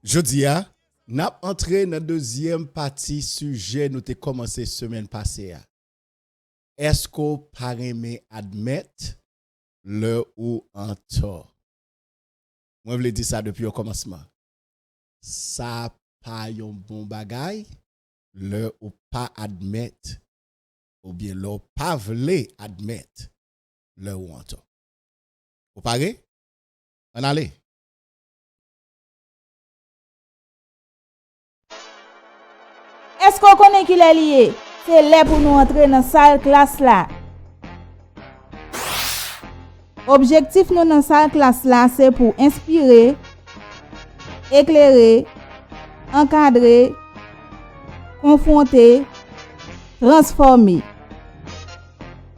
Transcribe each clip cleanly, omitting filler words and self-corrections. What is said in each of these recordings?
Jodi a, n'a entré dans deuxième partie sujet nous t'ai commencé semaine passée. Est-ce qu'on paraît admettre le ou en tort? Moi, je l'ai dit ça depuis le commencement. Ça pas un bon bagay, le ou pas admettre, ou bien le pas voulez admettre le ou en tort. Vous parlez? On allez. Est-ce qu'on connaît qu'il est lié? C'est là pour nous entrer dans la salle classe là. Objectif nous dans la salle classe là, c'est pour inspirer, éclairer, encadrer, confronter, transformer.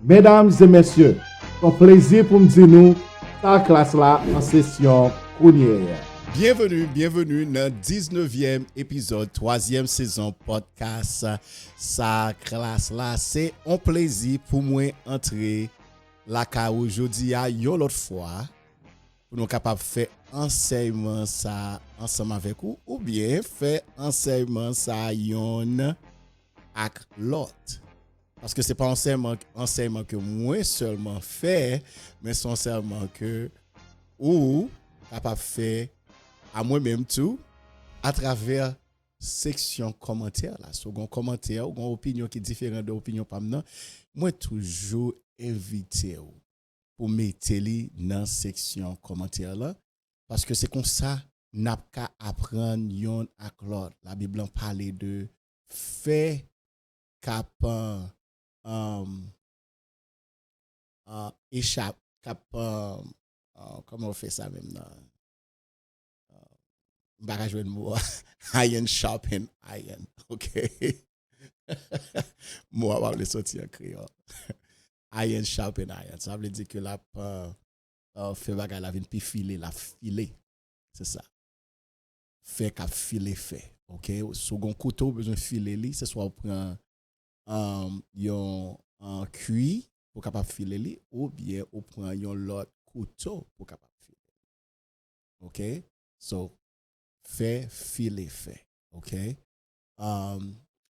Mesdames et messieurs, c'est un plaisir pour me dire nous, ta classe là en session première. Bienvenue dans le 19e épisode, 3e saison podcast. Sa classe là, c'est un plaisir pour moi entrer la ka aujourd'hui à yon l'autre fois pour nous capable faire enseignement ça ensemble avec vous ou bien faire enseignement ça yon avec l'autre. Parce que c'est pas enseignement que moi seulement fait, mais c'est enseignement que ou capable faire à moi-même tout à travers section commentaire là second commentaire ou une opinion qui est différente de l'opinion pas maintenant moi toujours invité pour mettre li dans section commentaire là parce que c'est comme ça n'a qu'à apprendre yon ak l'autre. La Bible en parle de fait cap échappe cap comment on fait ça même là Baka jwen mou iron sharpen iron, ok? Mou a le sorti en créole. Iron sharpen iron. Ça veut dire que la fait bagay la vin pi filer, la filer. C'est ça. Fait qu'a filer fait, ok? Second couteau besoin filer li, c'est soit on prend yon cuit pour capable filer li ou bien on prend yon l'autre couteau pour capable filer. Ok? So fait, filer, fait. OK?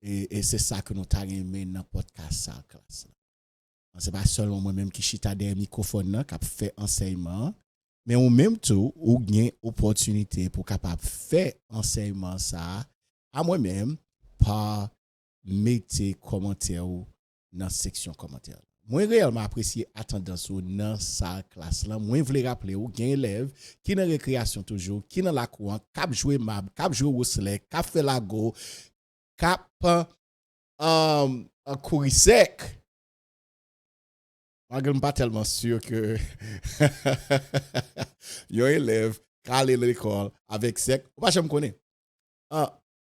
Et c'est ça que nous t'avons aimé dans le podcast ça classe. C'est pas seulement moi-même qui chita derrière microphone qui fait enseignement, mais au même temps, ou gain opportunité pour capable faire enseignement ça à moi-même par mettre commentaire dans la section commentaire. Moi réellement apprécié attendance dans sa classe là. Moi voulais rappeler ou gain élève qui dans récréation toujours, qui dans la cour, cap jouer mab, cap jouer wrestling, cap faire la go, cap courir sec. Je suis pas tellement sûr que yon élève qui allait à l'école avec sec, ou pas je me connais.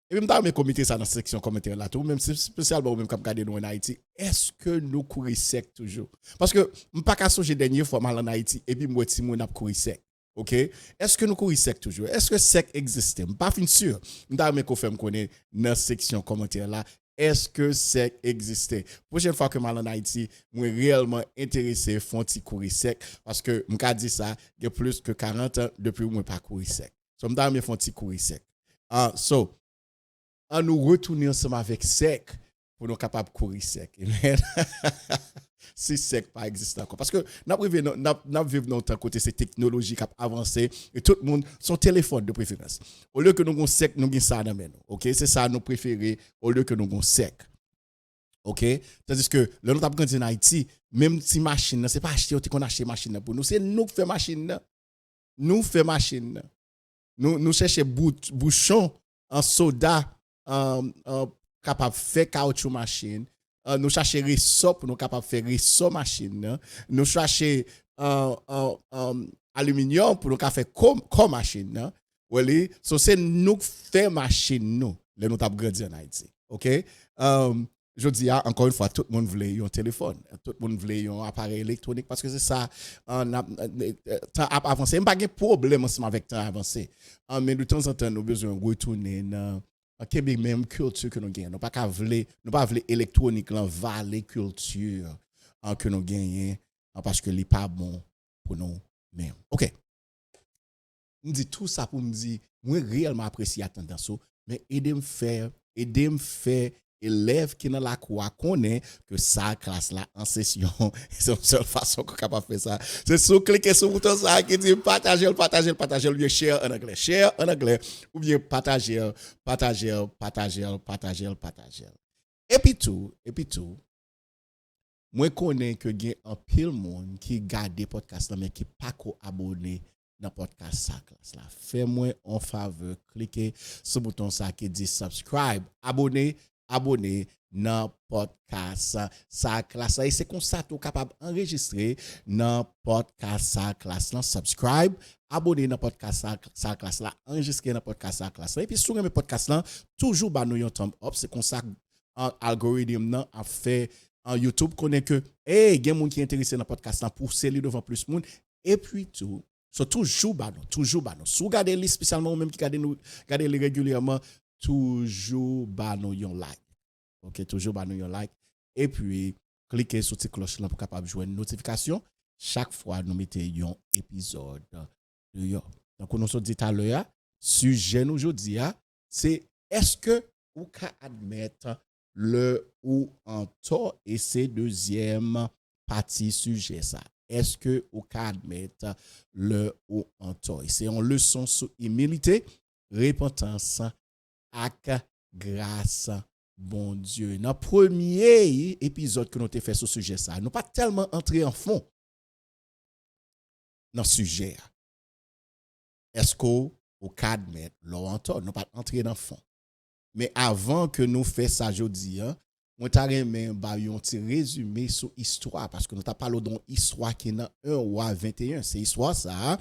Et même dans mes comités ça dans la section commentaire là tout même spécialement même comme garder nous en Haïti, est-ce que nous courir sec toujours parce que m pas ka songer dernière fois mal en Haïti et puis moi ti moun a courir sec. OK, est-ce que nous courir sec toujours, est-ce que sec existe, m pas fin sûr dans mes confirme connaît dans section commentaire là, est-ce que sec existait. Prochaine fois que mal en Haïti, moi réellement intéressé font ti courir sec parce que m ka dit ça il y a plus que 40 ans depuis moi pas courir sec. So m dans mes font ti courir sec. So à nous retourner ensemble avec sec pour nous capables de courir sec. Amen. Si sec pas existe encore. Parce que nous vivons dans un côté c'est technologie qui a avancé et tout le monde son téléphone de préférence. Au lieu que nous avons sec, nous avons ça dans nous. OK, c'est ça nous préférer au lieu que nous avons sec. OK, tandis que le nous avons grandi en Haïti, même si machine c'est pas acheter qu'on achète machine pour nous, c'est nous qui fait machine. Nous fait machine. Nous chercher bouchon en soda capable de faire caoutchouc machine. Nous chercher ressort pour nous capable de faire ressort machine. Nous chercher aluminium pour nous capable faire comme machine. Voilà, so c'est nous faire machine nous. Là nous t'avons grandi en Haïti. OK? Je dis encore une fois, tout le monde voulait un téléphone, tout le monde voulait un appareil électronique parce que c'est ça, temps avancé. Il n'y a pas de problème ensemble avec temps avancé. Mais de temps en temps, nous avons besoin de retourner dans la même culture que nous gagnons. Nous ne pas voulu électronique, là, valer culture que nous gagnons parce que ce n'est pas bon pour nous-mêmes. OK. me dit tout ça pour me dire moi réellement apprécier la tendance mais aider me faire élève qui dans la cour connaît que ça classe là en session c'est la seule façon qu'on capable faire ça c'est sur cliquer sur bouton ça qui dit partager ou bien share en anglais ou bien partager et puis tout moi connais que gen un pile monde qui garde podcast là mais qui pas ko abonné dans podcast ça classe là fais-moi en faveur cliquez sur bouton ça qui dit subscribe abonner dans podcast ça classe et c'est comme ça tu capable enregistrer dans podcast ça classe là subscribe abonner dans podcast ça classe là enregistrer dans podcast ça classe là et puis sur mes podcast là toujours ba nous un thumb up c'est comme ça algorithme là a fait en YouTube connaît que hey gen moun qui intéressé dans podcast là pour céler devant plus monde et puis tout so toujours ba nous sous regarder les spécialement même qui garder les régulièrement toujours ba nous yon like OK toujours ba nous yon like et puis cliquez sur cette cloche là pour capable jouer une notification chaque fois nous mettons un épisode de yo donc on se dit tout à l'heure sujet nous aujourd'hui c'est est-ce que ou ka admettre le ou en tort et c'est deuxième partie sujet ça est-ce que ou ka admettre le ou en tort c'est une leçon sur humilité repentance ak grâce bon Dieu dans premier épisode que nous t'ai fait sur sujet ça nous pas tellement entrer en fond dans sujet est-ce que ou ka admettre le ou en tort nous pas entrer dans fond mais avant que nous fassions ça aujourd'hui, on t'a remis un petit résumé sur l'histoire parce que nous t'a parlé d'une histoire qui est dans 1 roi 21. C'est histoire ça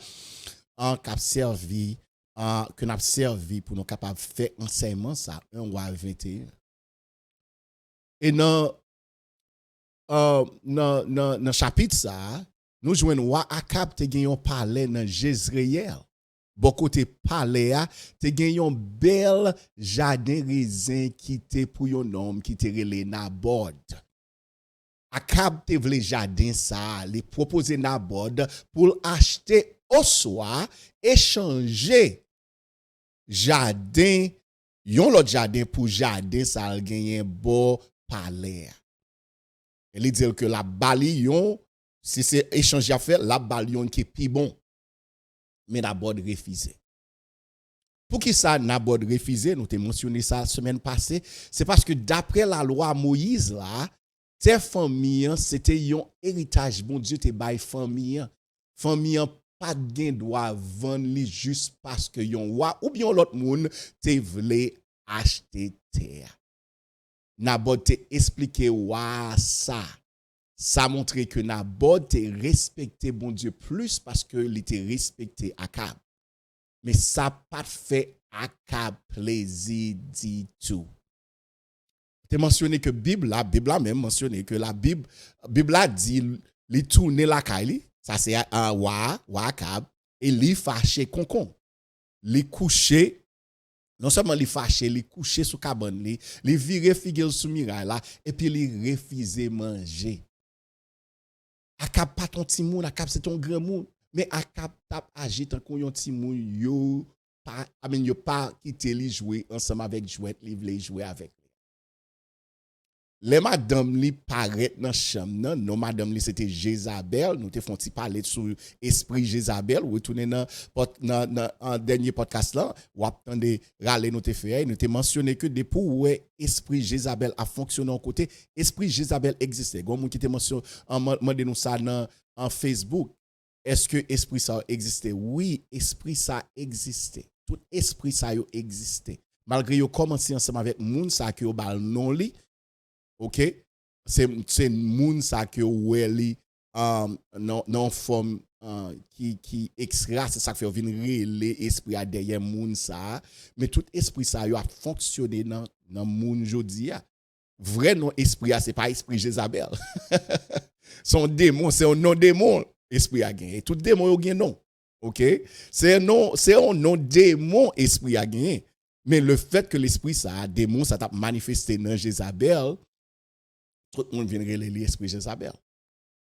en cap servi que n'a servi pour nous capable faire enseignement ça 1 roi 21. Et dans chapitre ça, nous joignons roi Akab te gagnon parler dans Jezreel. Bon côté palais te gen yon bel jardin raisin qui te pour yon homme qui te relé Nabod. Akab te vle jardin ça, li proposer Nabod pour acheter au soir échanger jardin yon l'autre jardin pour jardin ça gen bon palais. Elle dit que la balion si c'est échanger à faire la balion qui est plus bon. Mais Nabod refusé. Pour qui ça Nabod refusé, nous t'ai mentionné ça la semaine passée, c'est parce que d'après la loi Moïse là, tes familles c'était un héritage bon Dieu te bail famille pas de droit vendre li juste parce que yon roi ou bien l'autre monde te voulait acheter terre. Nabod te expliqué ça. Ça montre que Nabod te respecté bon Dieu plus parce que il était respecté Akab. Mais ça pas fait Akab plaisir du tout. Tu mentionné que la Bible a même mentionné que la Bible a dit li tourner la caille, ça c'est un roi Akab et li fâché concon. Li couché non seulement li fâché, li couché sous cabane li viré figure sous mirail là et puis li refusé manger. Akab pas ton petit moun, Akab c'est ton grand moun, mais Akab tap agi tant qu'on yon petit moun yo pas quitter li jouer ensemble avec jouet, li vle jouer avec. Les madame li paraît dans chambre non madame li c'était Jézabel, nous te font ti parler sur esprit Jézabel, retourner dans en dernier podcast là, ou attendre râler nous te fait, nous te mentionné que depuis ouais esprit Jézabel a fonctionné en côté, esprit Jézabel existait. Gon moun qui te mentionné mandé nous ça en Facebook. Est-ce que esprit ça existait? Oui, esprit ça existait. Tout esprit ça yo existait. Malgré yo commencé ensemble avec moun ça que yo bal non li. OK, c'est moun ça que weli non forme qui extra c'est ça fait venir les esprit à derrière moun ça mais tout esprit ça a fonctionné dans moun jodi a vrai non esprit c'est pas esprit Jézabel son démon c'est un non démon esprit a gagné tout démon yo gagne non OK c'est un non démon esprit a gagné mais le fait que l'esprit ça démon ça t'a manifesté dans Jézabel tout le monde vient relayer l'esprit Jézabel.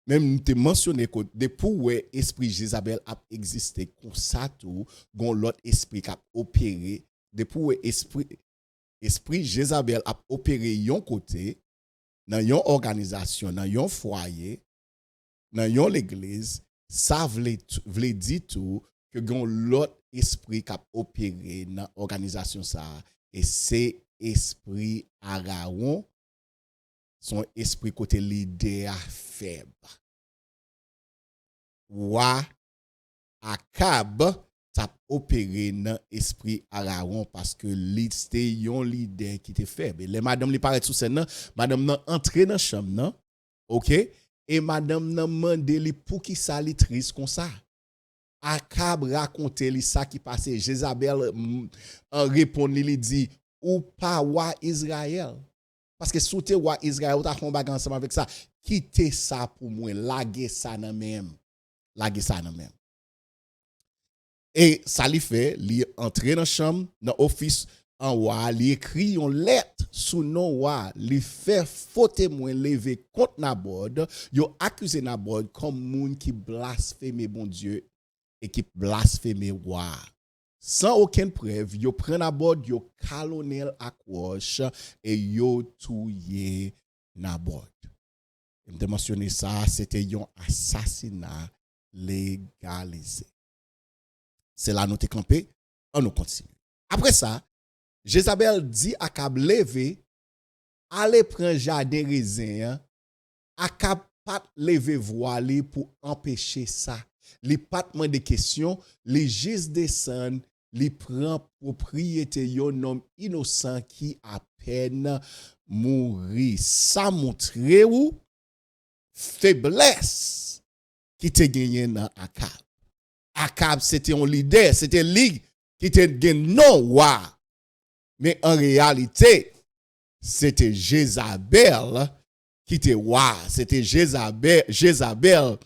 même nous te mentionné que depuis ouais esprit Jézabel a existé comme ça tout gon l'autre esprit qui a opéré depuis ouais esprit Jézabel a opéré yon côté dans yon organisation dans yon foyer dans yon l'église ça vle dit tout que gon l'autre esprit qui a opéré dans organisation ça et c'est esprit Araon son esprit côté leader faible. Wa Akab t'a opéré dans esprit Araon parce que c'était yon leader qui était faible. Les madame li paraît sous scène, madame nan entré dans chambre nan, OK? Et madame nan mande li pour qui ça li triste comme ça. Akab raconte li ça qui passait. Jézabel répond li dit ou pas wa Israël. Parce que sous te wa Israël, ou ta font bagan ensemble avec ça. Quittez ça pour moi, laguer ça nan même. Laguer ça nan même. Et ça li fait, li entrer dans chambre, dans office en wa, li écrit une lettre sous nom wa, li fait faux témoin lever contre Nabod, yo accusé Nabod comme moun qui blasphème bon Dieu et qui blasphème wa. Sans aucune preuve, yo prend Nabod, yo calonel à gauche et yo touye Nabod. Je me mentionné ça, c'était un assassinat légalisé. C'est là nous te campé, on nous continue. Après ça, Jézabel dit à Akab lever, allez prendre jardin raisin, Akab pas lever voile pour empêcher ça. Les pas de questions, les juste descendent, les prend propriété yon homme innocent qui à peine mourir. Ça montre ou faiblesse qui te gagné dans Akab. Akab c'était un leader, c'était lui qui te gagné non wa. Mais en réalité, c'était Jézabel qui te wa, c'était Jézabel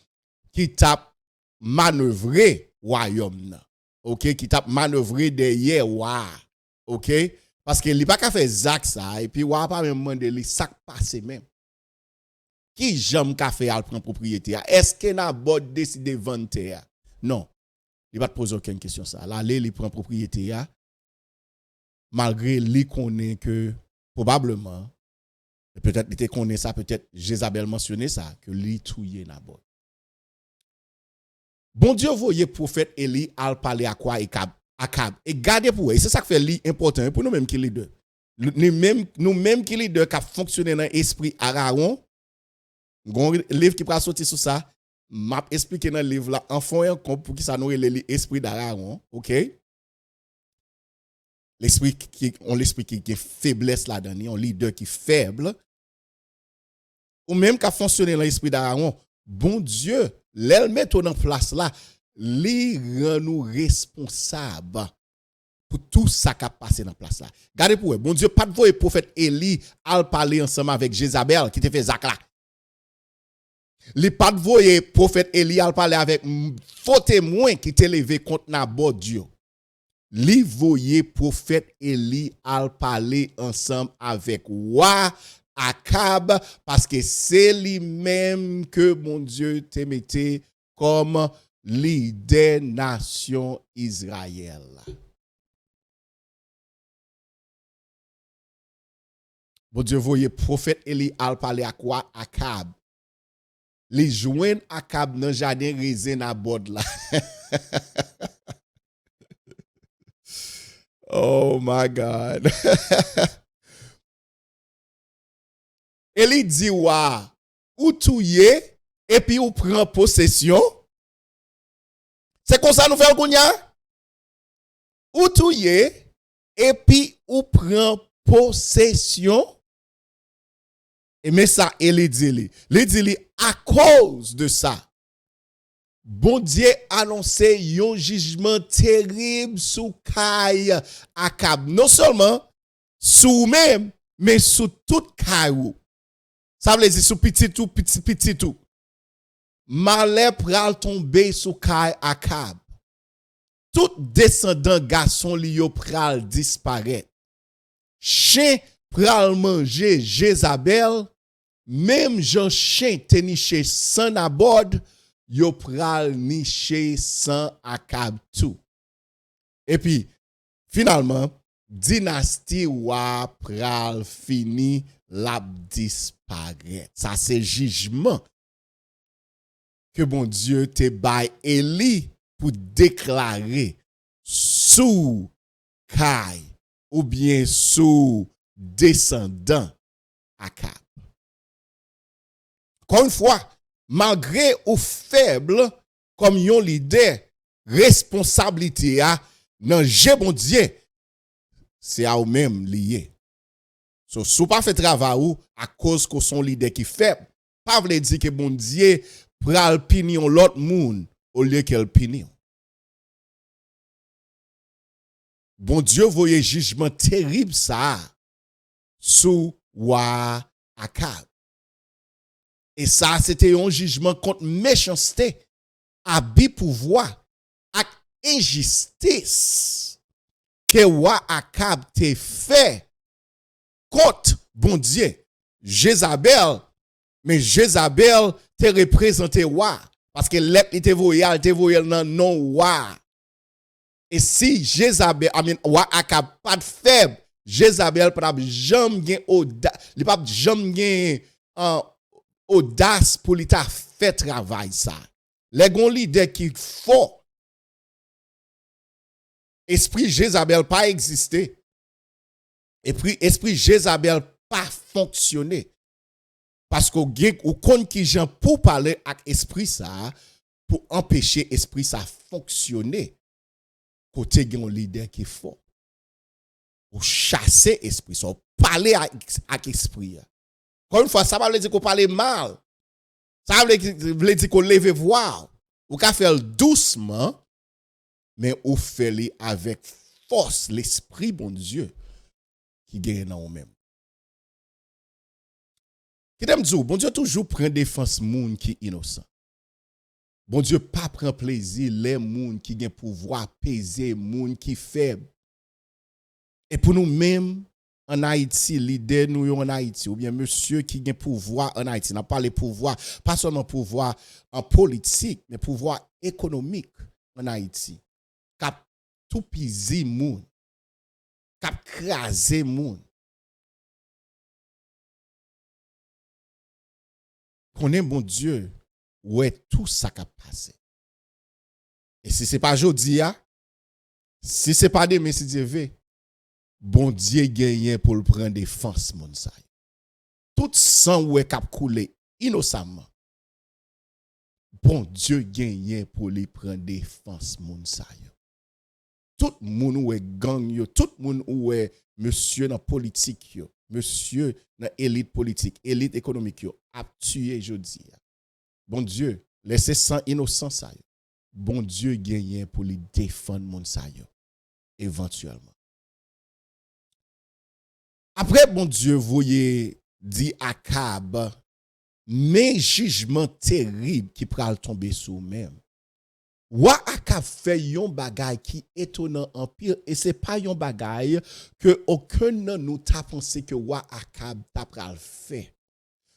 qui t'a manœuvré royaume. OK, qui t'a manœuvré derrière wa. OK? Parce que il pas qu'à faire Zach ça et puis wa pas même demander li ça passer même. Qui j'aime qu'a fait al prendre propriété? Est-ce que Nabod décide vendre terre? Non. Il va te poser aucune question ça. Là il prend propriété malgré lui connaît que probablement peut-être il connaît ça, peut-être Jézabel mentionné ça que lui touyer Nabod. Bon Dieu voyait prophète Élie al parler à quoi Akab et garder pour eux. C'est ça qui fait li important pour nous même qui leader. Nous même qui leader qui a fonctionné dans l'esprit Araon. Gon livre qui va sortir sur ça, m'a expliqué dans le livre là en fond pour qui ça nous l'esprit d'Araon, OK? L'esprit qui est faiblesse là-dedans, un leader qui est faible. Ou même qui a fonctionné dans l'esprit d'Aaron, bon Dieu, l'elle met en place là, li rend nous responsables pour tout ça qui a passé dans place là. Regardez pour eux, bon Dieu, pas de voix prophète Élie al parler ensemble avec Jézabel qui te fait Zach là. Li pas de voix prophète Élie al parler avec faux témoin qui te levé contre Nabod Dieu. Li voyez prophète Élie al parler ensemble avec wa Akab parce que c'est lui-même que mon Dieu te mettait comme leader nation Israël. Bon Dieu voyez prophète Élie al parler à quoi Akab. Li joindre Akab dans jardin raisin Nabod là. Oh my God. Élie dit wa ou touye et puis ou prend possession. C'est comme ça nous faisons kounya. Ou touye et puis ou prend possession. Et mais ça Élie dit à cause de ça. Bon Dieu annoncé un jugement terrible sous Kay Akab. Non seulement sous même, mais sous toute Kayou. Ça veut dire sous petit tout. Malheur pral tomber sous Kay Akab. Tout descendant garçon li yo pral disparaître. Chien pral manger Jézabel, même Jean chien te niché sans Nabod, yo pral niché sans Akab tout. Et puis, finalement, dynastie wa pral fini la disparaître. Ça c'est jugement que bon Dieu te bail Élie pour déclarer sous Kai ou bien sous descendant Akab. Encore une fois, malgré ou faible comme yon leader, responsabilité a nan je bon Dieu, c'est à ou même lié. So, sou pas fait travail ou à cause que son leader qui faible, pas vle dire que bon Dieu pral pini on l'autre moun au lieu qu'elle pini. Bon Dieu voyait jugement terrible ça sous wa Akab. Et ça c'était un jugement contre méchanceté, abus pouvoir ak injustice que wa Akab te fait contre bon Dieu. Jézabel, mais Jézabel te représenté wa parce que l'être était voyal nan non wa. Et si Jézabel, wa Akab pas de faible, Jézabel pas jamais gen audace, il pas jamais gen audace pour lui ta fait travail ça. Les gon leader qui fort. Esprit Jézabel pas existé. Et puis esprit Jézabel pas fonctionné. Parce que ou kon ki jan pour parler avec esprit ça pour empêcher esprit ça fonctionner. Côté gen leader qui fort. Ou chasser esprit ça, parler avec esprit. Encore une fois, ça va veut dire qu'on parle mal. Ça veut dire qu'on lève voix. Ou ka faire doucement, mais ou fait avec force l'esprit bon Dieu qui gagne dans nous-mêmes. Qui t'aime dire, bon Dieu toujours prend défense moun qui innocent. Bon Dieu pas prend plaisir les moun qui gagne pouvoir peser moun qui faible. Et pour nous-mêmes en Haïti, leader nous en Haïti, ou bien monsieur qui a pouvoir en Haïti, n'a pas le pouvoir, pas seulement pouvoir en politique, mais pouvoir économique en Haïti. Cap tout piser moun, cap craser moun. Connaît bon Dieu, ouais tout ça qui a passé. Et si c'est pas jodi a, si c'est pas demain si Dieu veut, bon Dieu gagne pour le prendre défense mon sa. Tout sang ou cap couler innocemment. Bon Dieu gagne pour le prendre défense mon sa. Tout moun ou gang yo, tout moun ou monsieur dans politique yo, monsieur dans élite politique, élite économique yo a tué jodi. Bon Dieu, laissez sang innocent ça. Bon Dieu gagne pour le défendre mon sa éventuellement. Après, bon Dieu, voyez, dit Akab, mais jugement terrible qui pral tomber sur même. Wa Akab fait yon bagay qui étonnant en pire, et c'est pas yon bagay que aucun nous t'a pensé que wa Akab t'a pral fait.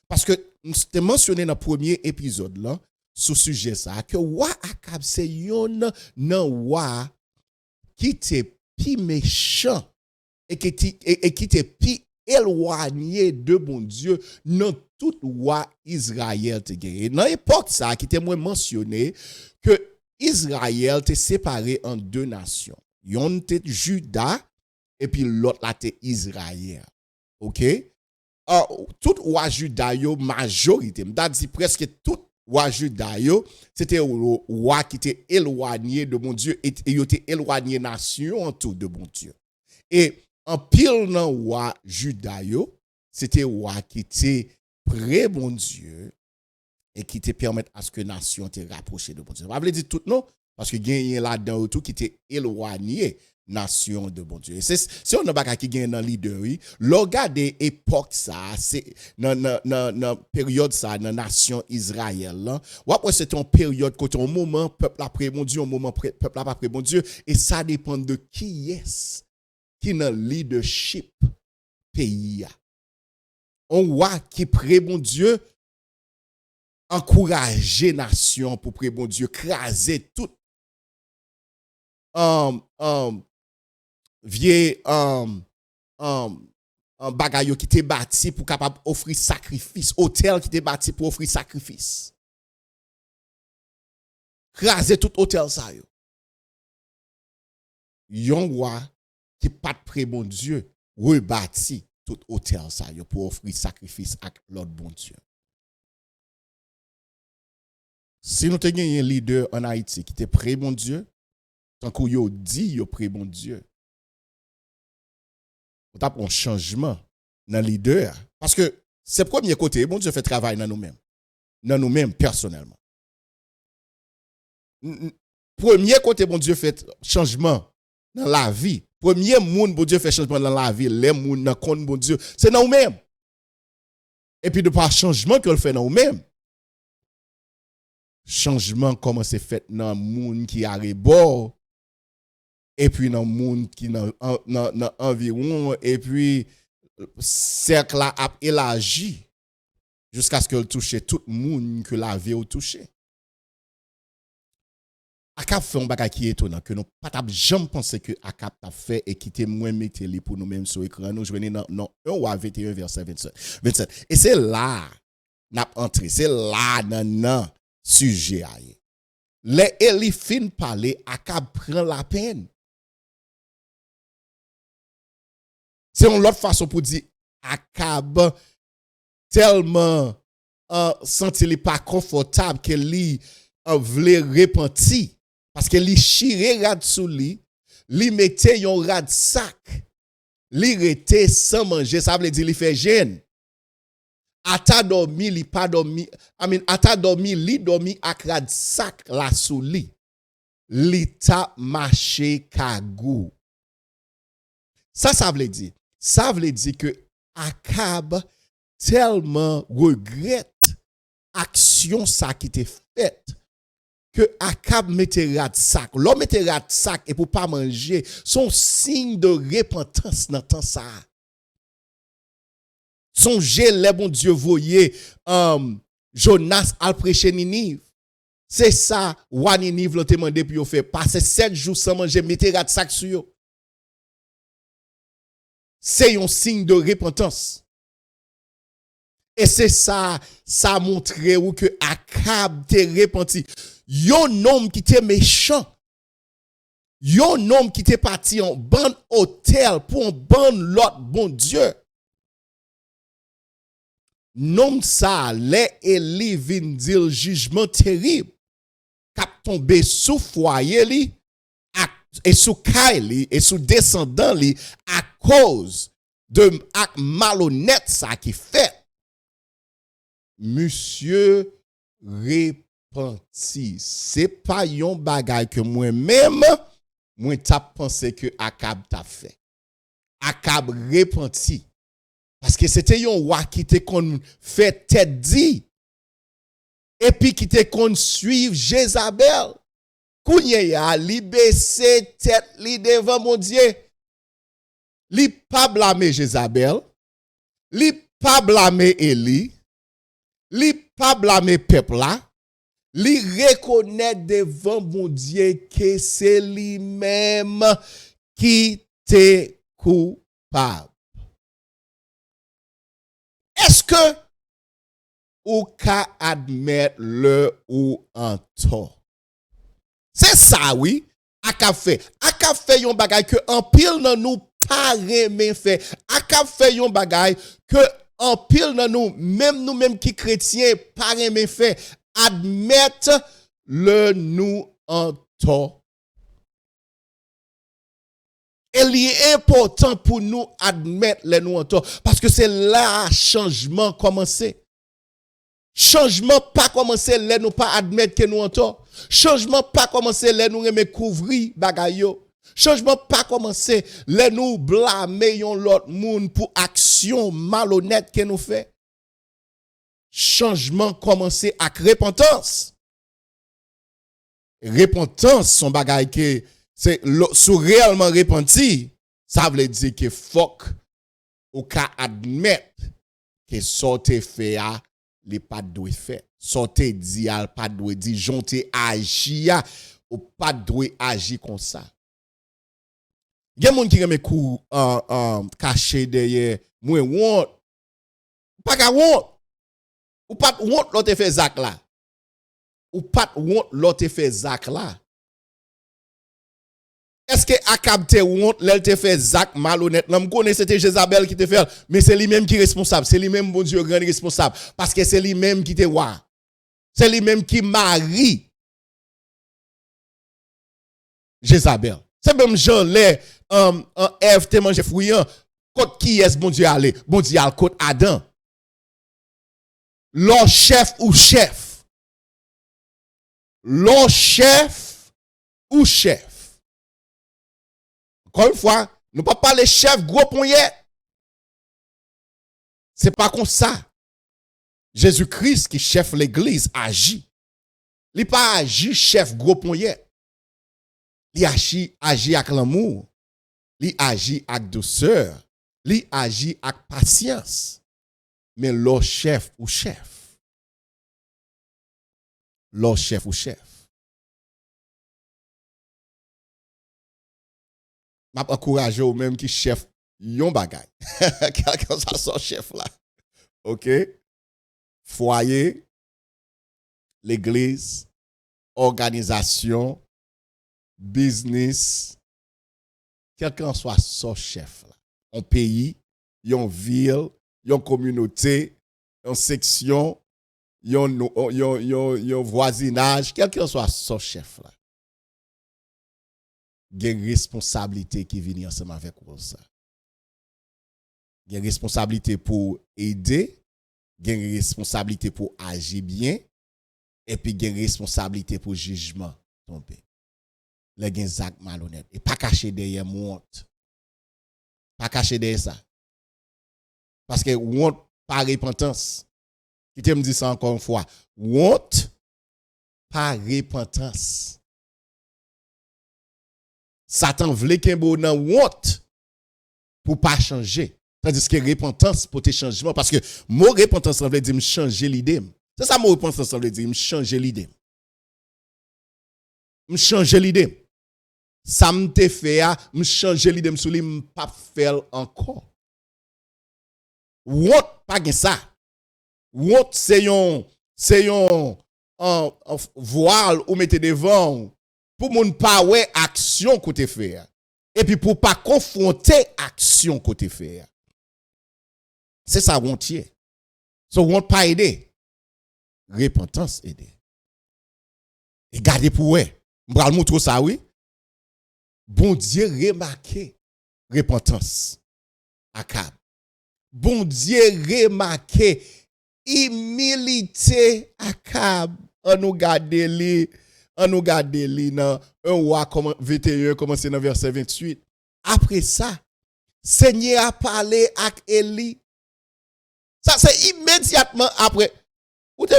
Parce que c'était mentionné dans le premier épisode là, sur sujet ça, que wa Akab c'est yon nan wa qui te pi méchant. Et qui te pi éloigné de bon Dieu dans toute roi Israël te gagné. Dans l'époque ça qui était moins mentionné que Israël te séparé en deux nations. Yon te Juda et puis l'autre là te Israël. OK? Tout roi Juda yo majorité, m'ta dit presque tout roi Juda yo, c'était roi qui était éloigné de bon Dieu et yo te éloigné nation en tout de bon Dieu. Et en pile nan roi Juda yo, c'était roi qui était près bon Dieu et qui te permet à ce que nation te rapprocher de bon Dieu. On va dire tout non parce que gagne là-dedans tout qui était éloigné nation de bon Dieu. C'est on pas qui gagne dans leader oui, regarder époque ça, c'est dans période ça dans nation Israël là. Ou après c'est une période côté un moment peuple après bon Dieu, un moment peuple après bon Dieu et ça dépend de qui est qui dans leadership pays. un roi qui prie bon Dieu, encourager nation pour prier bon Dieu, craser tout vieux bagaille qui était bâti pour capable offrir sacrifice, hôtel qui était bâti pour offrir sacrifice. Craser tout hôtel ça yo. Yon roi qui pas de près bon Dieu, rebâti tout hôtel ça yo pour offrir sacrifice à l'autre bon Dieu. Si nous avons un leader en Haïti qui était près bon Dieu, tant qu'on yo dit yo près bon Dieu, on tape un changement dans le leader. Parce que c'est le premier côté, bon Dieu fait travail dans nous-mêmes personnellement. Premier côté, bon Dieu fait changement dans la vie. Premier monde, bon Dieu fait changement dans la vie. Les gens dans compte, bon Dieu, c'est dans nous-mêmes. Et puis de par changement que le fait dans nous-mêmes, changement comment c'est fait dans le monde qui arrive bord, et puis dans le monde qui dans environ, et puis cercle là a élargi jusqu'à ce que le touche tout le monde que la vie a touché. Akab fait un bagage qui est étonnant que nous pas jamais pensé que Akab a fait et qui était moins mettre pour nous-mêmes sur l'écran. Nous jouons dans 1 ou 21 verset 27. Et c'est là n'a entré, c'est là dans sujet a. Les Elifin parler, Akab prend la peine. C'est une autre façon pour dire Akab tellement senti pas confortable que lui voulait repentir parce que li chire rad sous li mettait yon rad sac, li rete sans manger, ça veut dire li fait jeûne. Ata dormi li pas dormi, ata dormi li dormi ak rad sac la sous li. Li ta marché kagou. Ça veut dire. Ça veut dire que Akab tellement regrette action ça qui était faite que Akab mettait rat sac. L'homme mettait rat sac et pour pas manger, son signe de repentance dans temps ça. Songez les bon Dieu voyez Jonas al prêcher Ninive. C'est ça, wa Ninive l'a demandé pour faire passer 7 jours sans manger, mettez rat sac sur yo. C'est un signe de repentance. Et c'est ça montre où que Akab t'est repenti. Yon homme qui était méchant. Yon homme qui était parti en bon hôtel pour un bon l'autre bon Dieu. Nom ça, les Eli vin dire jugement terrible. Kap tombe sous foyer li, et sous Kaili, et sous descendant li, à cause de ak malhonnête ça qui fait. Monsieur repenti. C'est pas yon bagay que moi-même, moi t'a pensé que Akab t'a fait. Akab repenti. Parce que c'était yon roi qui te kon fait tête dit. Et puis qui te kon suivre Jézabel. Kounye ya li baissé tête li devant mon Dieu. Li pas blâmer Jézabel. Li pas blâmer Eli. Li pas blâmer peuple là. Li reconnaît devant mon Dieu que c'est lui-même qui te coupable. Est-ce que ou ka admettre le ou en tort? C'est ça oui, Akab fait. Akab fait yon bagay que en pile nan nous pas remen fait. Akab fait yon bagay que en pile nan nous-mêmes qui chrétiens pas remen fait. Admettre le nous en tort. Il est important pour nous admettre le nous en tort parce que c'est là changement commencé. Changement pas commencé là nous pas admettre que nous en tort. Changement pas commencé là nous remet couvrir bagay yo. Changement pas commencé là nous blâmer yon l'autre monde pour action malhonnête que nous fait. Changement commencé avec repentance. Repentance son bagay que c'est sous réellement repenti, ça veut dire que faut ou ka admettre que sorte fait a les pas doit faire. Sorte dit a pas doit dit jonte agi a ou pas doit agir comme ça. Il y a des gens qui aiment coup caché derrière moi honte. Pas qu'à honte. Ou pas honte l'autre fait Zach là. Ou pas honte l'autre fait Zach là. Est-ce que Akab te honte l'elle te fait Zach malhonnête? Là me connais c'était Jézabel qui te fait mais c'est lui-même qui est responsable, c'est lui-même bon Dieu grand responsable parce que c'est lui-même qui te roi. C'est lui-même qui marie Jézabel. C'est même Jean les Ève te manger fruit côté qui est bon Dieu aller? Bon Dieu al côté Adam. L'on chef ou chef. L'on chef ou chef. Encore une fois, nous ne pouvons pas parler chef gros poignet. C'est pas comme ça. Jésus-Christ qui chef l'église agit. Il pas agit chef gros poignet. Il agit avec l'amour. Il agit avec douceur. Il agit avec patience. Mais l'autre chef ou chef. L'autre chef ou chef. M'a encouragé ou même qui chef yon bagay. Quelqu'un ça son chef là. OK? Foyer, l'église, organisation, business, quelqu'un soit son chef là. Un pays, yon ville, yon communauté, yon section, yon voisinage, quelqu'un soit son chef là. Il y a une responsabilité qui vient ensemble avec vous. Il y a une responsabilité pour aider, il y a une responsabilité pour agir bien, et puis il y a une responsabilité pour jugement tomber. Il y a un acte malhonnête. Et pas cacher derrière honte. Pas cacher derrière ça. Parce que honte par repentance. Qui te me dit ça encore une fois. Honte par repentance. Satan voulait qu'il y ait une honte pour pas changer. Tandis que repentance pour te changement. Parce que mot repentance, ça veut dire changer l'idée. C'est ça, mot repentance, ça veut dire changer l'idée. Changer l'idée. Ça me te fait, me changer l'idée, me ne pas faire encore. Honte, pas que ça. Honte, c'est un voile ou mettez devant. Pour moun pas ouais action côté faire et puis pour pas confronter action côté faire. C'est ça hontier. So honte pas aider. Repentance aider. Et garder pour ouais. M'bral montrer ça oui. Bon Dieu remarquer repentance. Akab. Bon Dieu remarquer humilité Akab. On nous garder li. On nous garde li dans 1 roi 21 commencer dans verset 28. Après ça, Seigneur a parlé avec Élie. Ça c'est immédiatement après. Ou te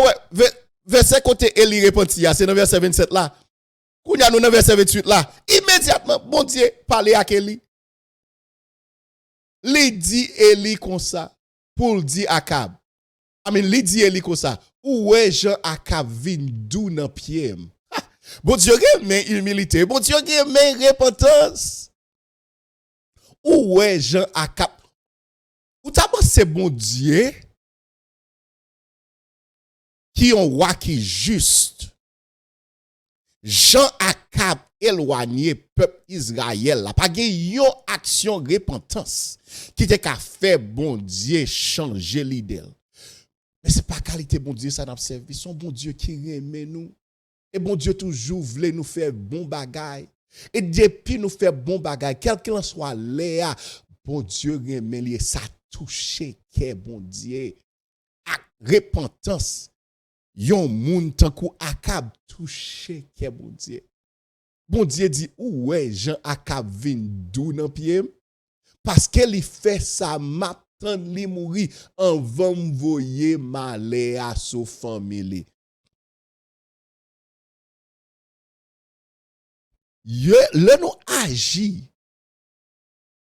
verset côté Élie repenti, c'est dans verset 27 là. Kounya nous dans verset 28 là. Immédiatement bon Dieu parler avec Élie. Li dit Élie comme ça pour dire Akab. Li dit Élie comme ça. Où est Jean Akab vin dou dans pied. Bon Dieu mais humilité, bon Dieu mais repentance. Où est Jean Akab? Ou d'abord c'est bon Dieu qui est un roi qui est juste. Jean Akab éloigné peuple Israël là, pas une action repentance qui te ka fait bon Dieu changer l'idée. Mais c'est pas qualité bon Dieu ça n'a servi, son bon Dieu qui aime nous. Et bon Dieu toujours voulait nous faire bon bagay. Et depuis nous faire bon bagay, quel qu'il soit là, bon Dieu remet ça touché que bon Dieu. Repentance. Yon moun tankou Akab touché que bon Dieu. Bon Dieu dit où est Jean Akab vin dou nan pied parce qu'elle fait ça m'attend li mouri en va m'voyer malé à sa famille. Le nous agit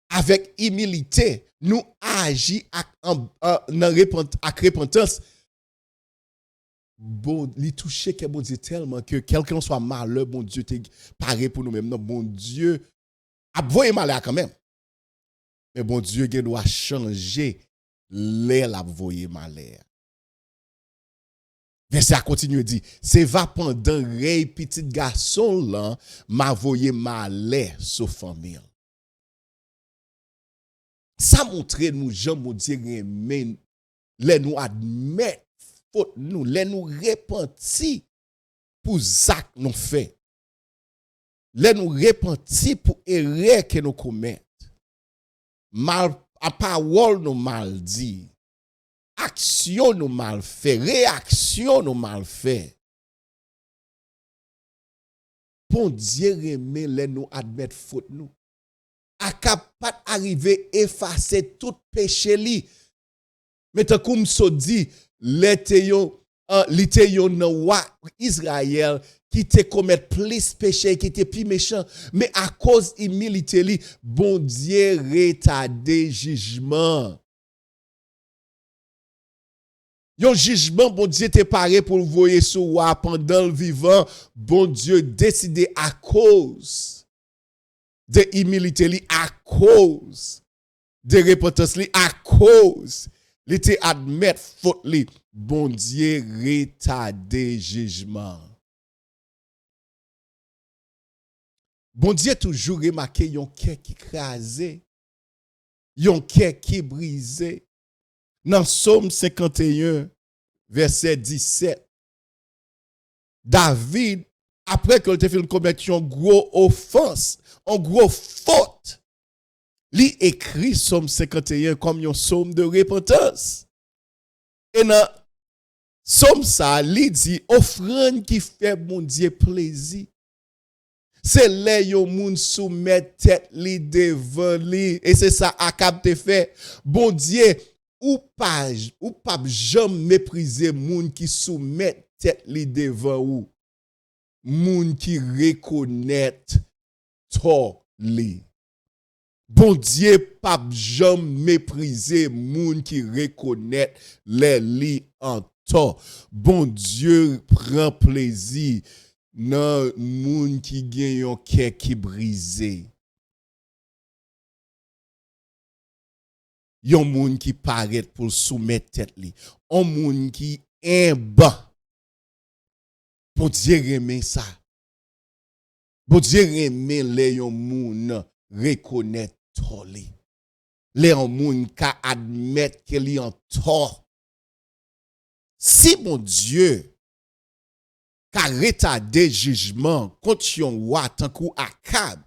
avec humilité, nous agi avec repentance, bon, il touche que bon Dieu tellement que quelqu'un soit malheur, bon Dieu te paré pour nous-mêmes. Non, bon Dieu a voyé malheur quand même. Mais bon Dieu doit changer l'air la voyé malheur. Verset a continue dit, c'est va pendant rey petit garçon là, m'a voyé malheur sur famille. Ça montre nous Jean mon Dieu remen, les nous admettre faute nous, les nous repentir pour ça que nous fait. Les nous repentir pour erreur que nous commettons. Mal à parole nous mal dit. Action nous mal fait, réaction nous mal fait. Bon Dieu remet les nous admettre faute nous. A capable arriver effacer tout péché li. Mais tant comme so dit, l'éteyon nan wa Israël qui te commettre plus péché, qui te plus méchant, mais à cause humilité li, bon Dieu retardé jugement. Yon jugement, bon Dieu te paré pour le voyer sur wa pendant le vivant, bon Dieu décidé à cause de humilité li, à cause de repentance li, à cause li te admettre faute li, bon Dieu retardé jugement. Bon Dieu toujours remarqué yon cœur qui crasé, yon cœur qui brisé. Dans Psaume 51, verset 17, David, après qu'il te fait commettre une grosse offense, une grosse faute, il écrit Psaume 51 comme un psaume de repentance. Et dans Psaume ça, il dit, offrande qui fait mon Dieu plaisir. C'est là yon moun soumet tête li devant li. Et c'est ça Akab te fait. Bon Dieu, ou pas jamais mépriser moun qui soumet tête li devant ou. Moun qui reconnaît tort li. Bon Dieu, pas jamais mépriser moun qui reconnaît les li en tort. Bon Dieu prend plaisir nan moun qui gen yon cœur qui brisé. Yon moun qui paraît pour soumettre tête li. On moun qui en bas. Bon Dieu remet ça. Bon Dieu remet les yon moun reconnaître tort li. Les yon moun ka admettre que li en tort. Si mon Dieu ka retardé jugement contre yon roi tant kou Akab,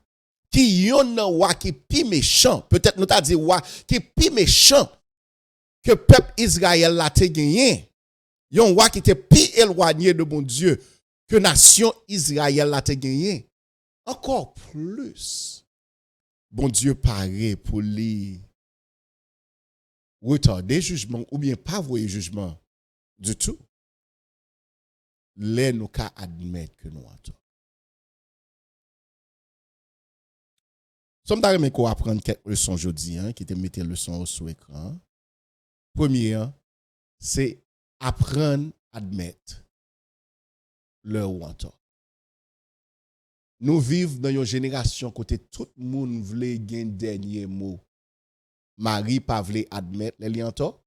qui yon nan roi qui pi méchant, peut-être nous t'a dit roi qui pi méchant que peuple Israël la te gagné, yon roi qui était pi éloigné de bon Dieu que nation Israël la te gagné. Encore plus, bon Dieu paraît pour lui retarder jugement ou bien pas voyer jugement du tout. Les nous ka admettre que nous avons. Somme ta remen ko apprendre quelques leçons aujourd'hui qui te mette leçons sur écran. Premier, c'est apprendre à admettre leur wanto. Nous vivons dans une génération côté tout le monde vle gen dernier mot. Marie pas vle admettre les lianto.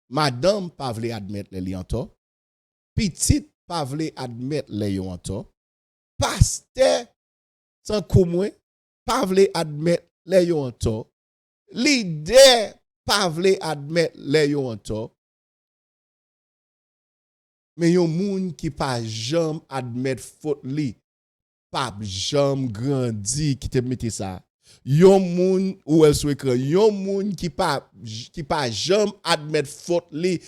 Madame pas vle admettre les lianto. Petite pas vle admettre les lianto. Pasteur sans comme pas vle admettre les lianto. Leader pas vle admettre les lianto. Mais yon moun qui pas jamais admettre faute li, pas jamais grandi qui te mette ça. Yon moun ou el sou écran, yon moun qui pas jamais admettre faute li,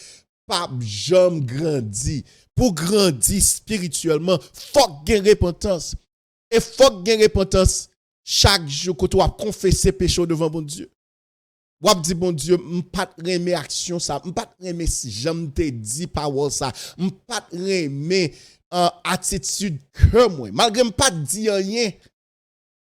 pas jamais grandi. Pour grandir spirituellement, faut gen repentance. Et faut gen repentance chaque jour que tu as confessé péché devant bon Dieu. Wap di bon Dieu, m'pat reme action ça, m'pat reme si j'aime te dit parole ça, m'pat reme attitude que moi. Malgré m'pat di rien,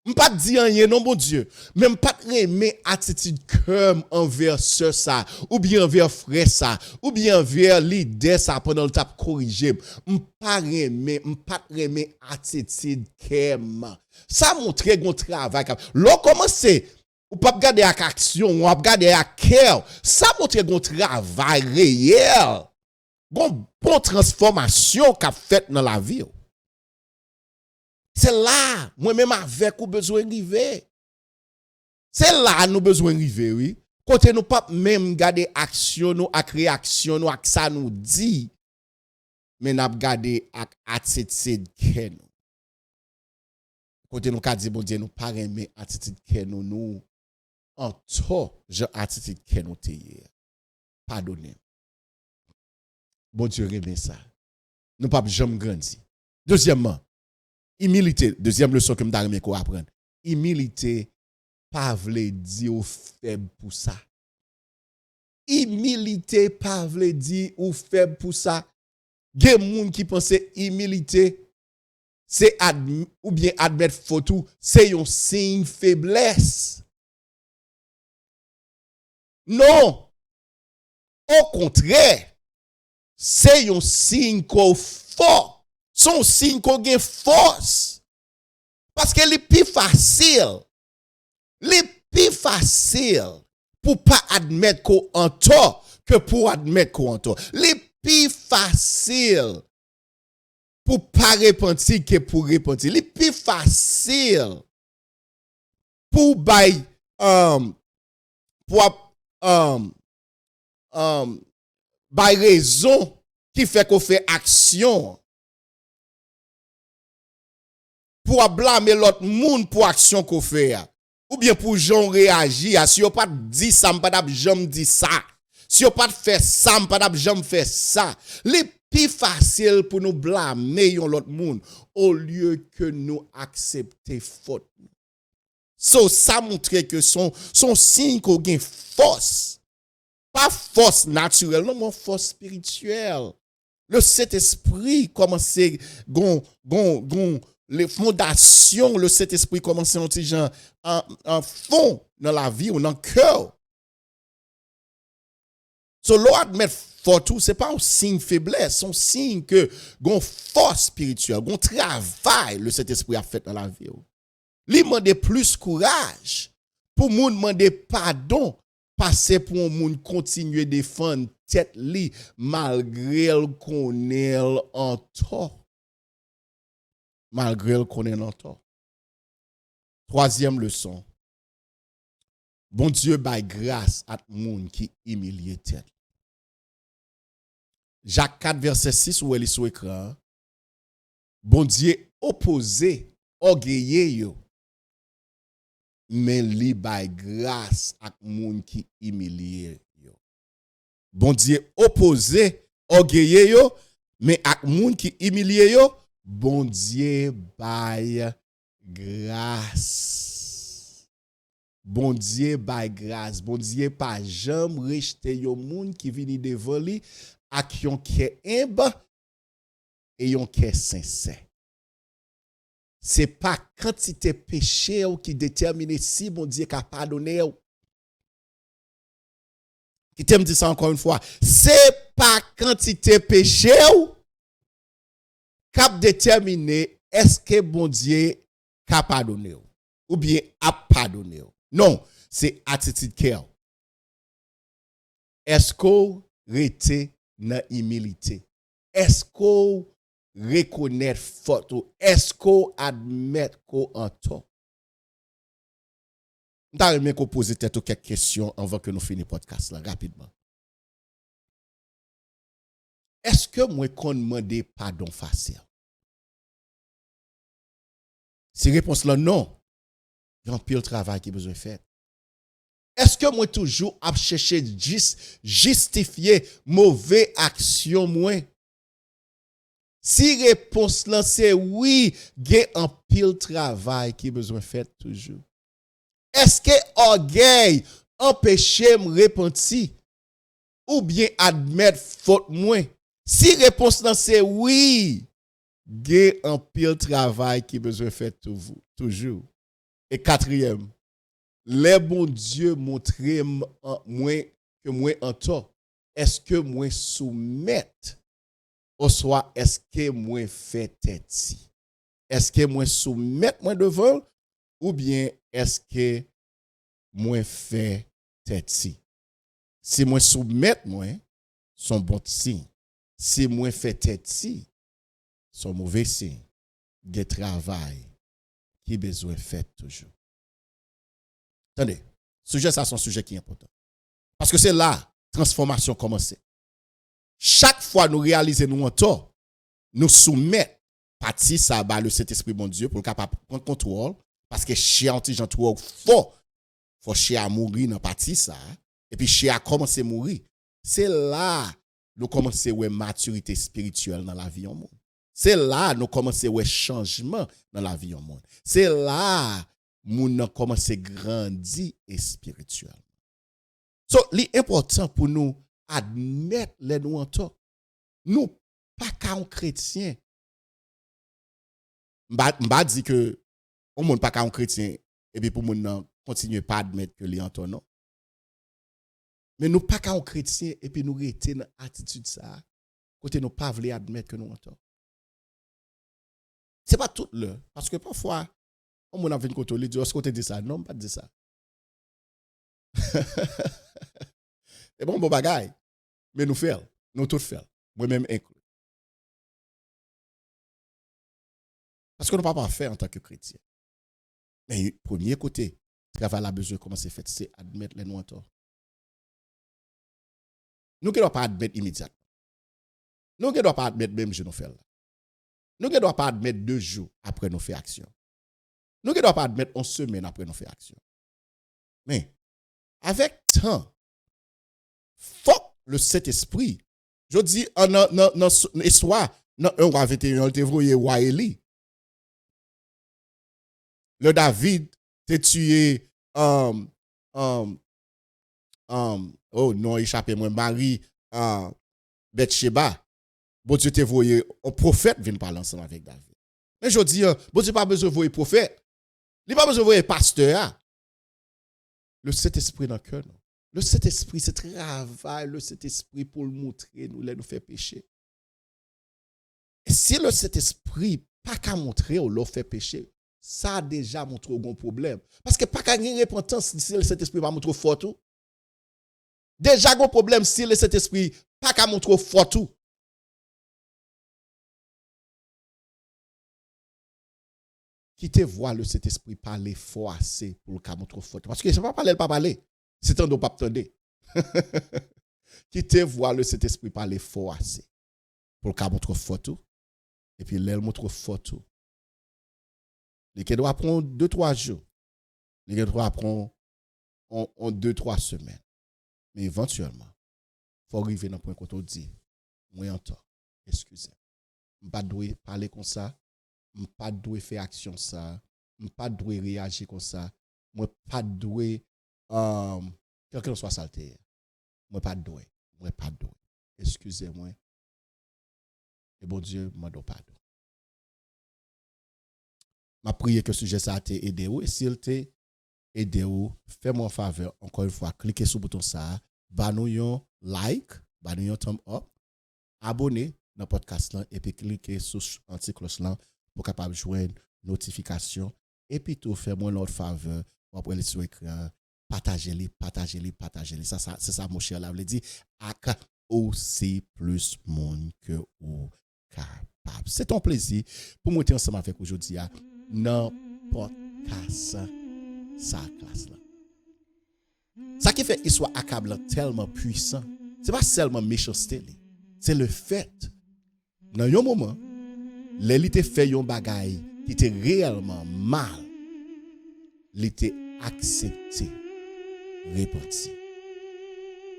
M'pas dire rien non bon Dieu, même pas aimer attitude comme envers sœur ça ou bien envers frère ça ou bien envers leader ça pendant le tap corriger. M'pas aimer attitude comme ça montre gon travail. L'on commence ou pas regarder avec action, ou pas regarder avec cœur. Ça montre gon travail réel. Gon bon transformation qu'a fait dans la vie. C'est là, moi-même avec ou besoin d'arriver. C'est là nous besoin d'arriver, oui. Côté nous pas même garder action nous ak réaction nous ak ça nous dit. Mais n'a garder ak attitude que nous. Côté nous ka dit bon Dieu nous pas aimer attitude que nous en tout genre attitude que nous te hier. Pardonnez. Bon Dieu remet ça. Nous pas jamais grandi. Deuxièmement, humilité, deuxième leçon que m'ta remet ko apprendre. Humilité pas vle dire ou faible pour ça. Humilité pas vle dire ou faible pour ça. Gen moun qui pense humilité c'est ou bien admettre faute c'est un signe faiblesse. Non. Au contraire, c'est un signe qu'on fort. Son signe qu'on gagne force. Parce que c'est plus facile. Les plus facile pour pas admettre qu'on en tort que pour admettre qu'on en tort. Les plus facile pour pas repentir que pour repentir. Les plus facile pour bail bail raison qui fait qu'on fait action. Pour blâmer l'autre monde pour action qu'on fait. Ou bien pour gens réagir. Si on pas dit ça, m'pas d'ab jamais dit ça. Si on pas fait ça, m'pas d'ab jamais fait ça. Les plus facile pour nous blâmer l'autre monde au lieu que nous accepter faute. Ça montre que son signe qu'on gagne force. Pas force naturelle, non, mais force spirituelle. Le Saint-Esprit commence les fondations, le Saint-Esprit commence en fond dans la vie ou dans le cœur. So, l'on admet fort tout, c'est pas un signe faiblesse, c'est un signe que gon force spirituelle, gon travail le Saint-Esprit a fait dans la vie. Li mande plus courage pour moun demander pardon, passer pour un moun continuer défendre tête li malgré qu'on est en tort. Malgré qu'on est en tort. Troisième leçon. Bon Dieu bail grâce à moun qui humilie tête. Jacques 4 verset 6 où elle est sur écran. Bon Dieu opposé orgueilleux yo. Mais li bail grâce à moun qui humilie yo. Bon Dieu opposé orgueilleux yo, mais à moun qui humilie yo, bon Dieu bail grâce. Bon Dieu bail grâce. Bon Dieu pas jamais rejeter yo moun qui vini devant li ak yon cœur humble et yon cœur sincère. C'est pas quantité péché qui détermine si bon Dieu a pardonné. Qui t'aime dire ça encore une fois, c'est pas quantité péché qui détermine est-ce que bon Dieu a pardonné ou bien a pardonné. Non, c'est attitude cœur. Est-ce qu'on rete dans humilité? Est-ce qu'on reconnaît faute? Est-ce qu'on admet qu'on en tort? J'aimerais qu'on pose quelques questions avant que nous finissions le podcast là, rapidement. Est-ce que moi qu'on demande pardon facile? Si réponse là non, il y a un pire travail qui est besoin de faire. Est-ce que moi toujours à chercher justifier mauvaise action moi? Si réponse là c'est oui, il y a un pile travail qui besoin faire toujours. Est-ce que orgueil empêche me repentir ou bien admettre faute moi? Si réponse là c'est oui, il y a un pile travail qui besoin faire toujours. Et quatrième, les bon Dieu montrer moi que moi en tort. Est-ce que moi soumette ou soit est-ce que moi fait tête si? Est-ce que moi soumette moi devant ou bien est-ce que moi fait tête si? Si moi soumette moi, son bon signe. Si moi fait tête si, son mauvais signe. De travail qui besoin fait toujours. Attendez, sujet ça, c'est un sujet qui est important. Parce que c'est là, transformation commence. Chaque fois nous réalisons nous en tort, nous soumettons partie ça ba le Saint-Esprit bon Dieu pour capable prendre contrôle parce que chien anti-gens trop fort. Faut chien à mourir dans partie ça et puis chien a commencé à mourir. C'est là nous commençons ouais maturité spirituelle dans la vie en monde. C'est là nous commençons ouais changement dans la vie en monde. C'est là nous commençons grandir et spirituellement. So, l'important pour nous admettre les nous en tort. Nous pas qu'un chrétien. M'ba dit que on monde pas qu'un chrétien et puis pour moun continuer pas admettre que les en tort non. Mais nous pas qu'un chrétien et puis nous rester dans attitude ça côté nous pas vouloir admettre que nous en tort. C'est pas tout le parce que parfois on moun a vinn côté lui dit est-ce que tu dis ça non pas dire ça. C'est bon bagaille mais nous faire nous tout faire moi même inclus. Parce que nous ne pouvons pas faire en tant que chrétien. Mais premier côté, travail a besoin de commencer à faire, c'est admettre les noirs tort. Nous ne devons pas admettre immédiatement. Nous ne devons pas admettre même je nous fais là. Nous ne devons pas admettre 2 jours après nous faire action. Nous ne devons pas admettre 1 semaine après nous faire action. Mais avec temps, faut le Saint-Esprit. Je dis, dans l'histoire, dans 1 roi 21, on te voyait Waeli. Le David t'a tué oh non échappé moi Marie Bathsheba. Bon Dieu t'a voyé un prophète vient parler ensemble avec David. Mais je dis bon Dieu pas besoin de voyer prophète. Il pas besoin de voyer pasteur. Le Saint-Esprit dans cœur. Le Saint-Esprit c'est travail le Saint-Esprit pour le montrer nous faire pécher. Et si le Saint-Esprit pas qu'à montrer ou le fait pécher, ça a déjà montré un problème. Parce que pas qu'à une repentance si le Saint-Esprit va montrer fort tout. Déjà un problème si le Saint-Esprit pas qu'à montrer fort tout. Qui te voit le Saint-Esprit parler fort assez pour le cas montrer fort. Parce que c'est pas parler, pas parler. C'est un pas attendre. Qui te voit le Saint-Esprit parler fort assez pour le cas montrer fort tout. Et puis l'aile montre fort tout. Les qui doit prendre 2-3 jours. Les qui doit prendre en 2-3 semaines. Mais éventuellement, il faut arriver dans le point qu'on te dit, moi en temps, excusez. Je ne pas dois parler comme ça, je ne pas dois faire action ça, je ne pas dois réagir comme ça, je ne pas dois quelqu'un soit salté. Je ne pas dois, excusez-moi. Et bon Dieu, je m'en dois pardon. Ma prière que ce sujet ça t'a aidé ou et s'il t'a aidé ou fais-moi un faveur encore une fois cliquez sur le bouton ça ba nous un like ba nous un thumb up abonnez dans podcast là et puis cliquez sur anti cloche là pour capable joindre notification et puis tout fais-moi l'autre faveur après les sur écran partagez-les ça c'est ça mon cher là veut dire ak aussi plus monde que ou capable c'est un plaisir pour monter ensemble avec aujourd'hui dans podcast sa classe là. Ça qui fait histoire accablant tellement puissant, c'est pas seulement méchanceté, c'est le fait dans un moment l'élite fait un bagay qui était réellement mal, l'était accepté, repenti.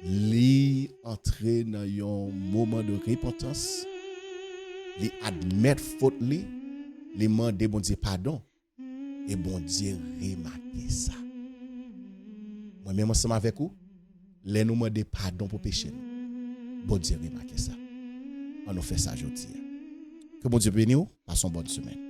Li entrer dans un moment de repentance, li admettre faute li demander bon Dieu pardon et bon Dieu remarquer ça. Moi même ensemble avec vous, les nous demander pardon pour péché. Bon Dieu remarquer ça. On nous fait ça aujourd'hui. Que bon Dieu bénisse, passons bonne semaine.